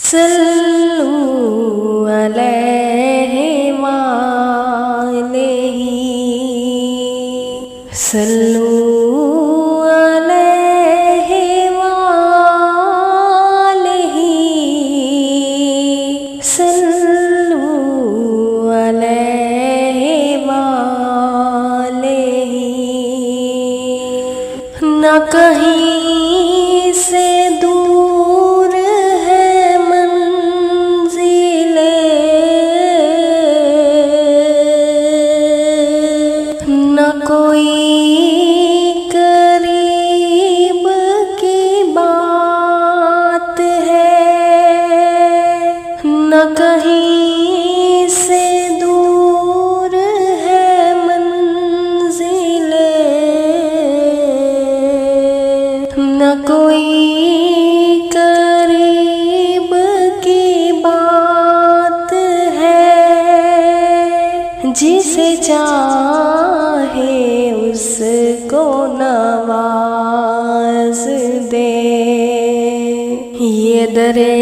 सल्लू अलैहि वालैहि सल्लू अलैहि वालैहि सल्लू अलैहि वालैहि। न कहीं से दूर है मंजिले, न कोई करीब की बात है, न कहीं से दूर है मंजिले, न कोई करीब की बात है। जिसे चाहे उसको नवाज दे, ये दरे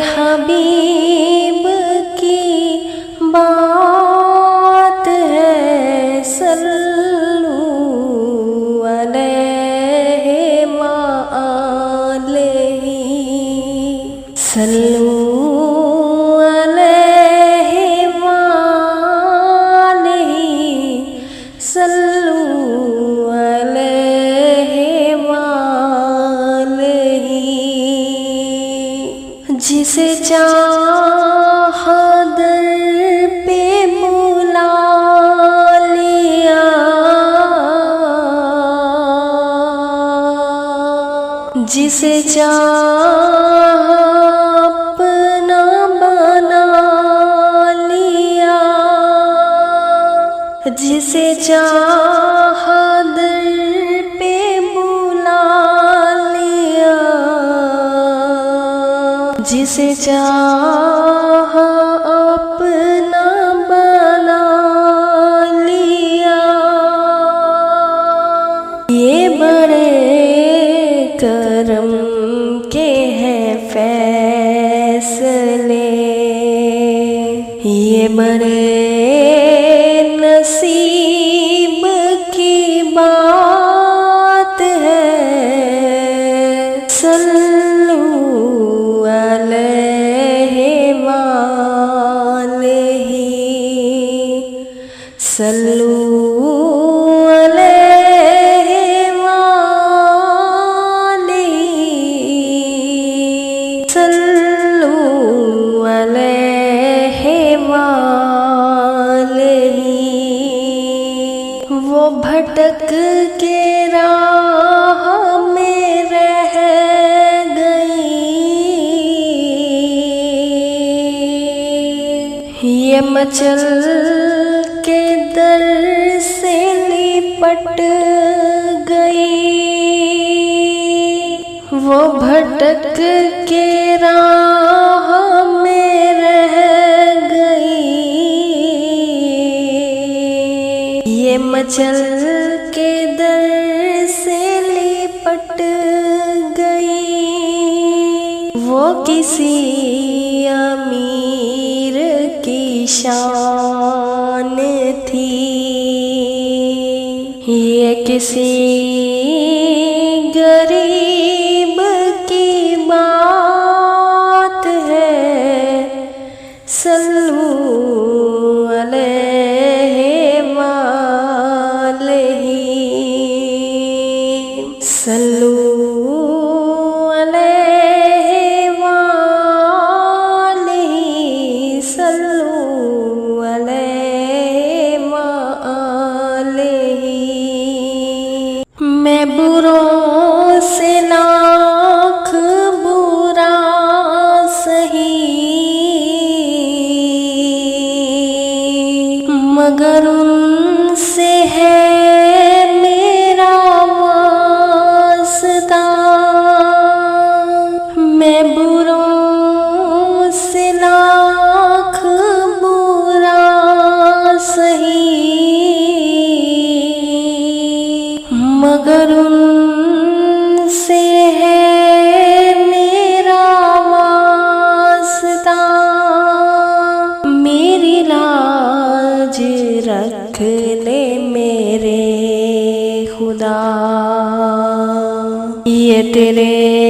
हबीब की बात है। सल्लू अलैहि वालैहि सल्लू अलैहि वालैहि सल्लू अलैहि वालैहि। जिसे चाहा दर पे बुला लिया, जिसे चाहा अपना बना लिया, जिसे चाहा दर पे बुला लिया, जिसे चाहा अपना बना लिया। ये बड़े करम के हैं फैसले, ये बड़े नसीब की बात है। सल्लू अलैहि वालैहि सल्लू अलैहि वालैहि सल्लू अलैहि वालैहि। वो भटक के राह में रह गई, ये मचल के दर से लिपट गई। वो भटक के राह में रह गई, ये मचल के दर से लिपट गई। वो किसी अमीर की शान थी, ये किसी गरीब की बात है। सल्लू अलैहि वालैहि सल्लू अलैहि वालैहि सल्लू अलैहि वालैहि। तेरे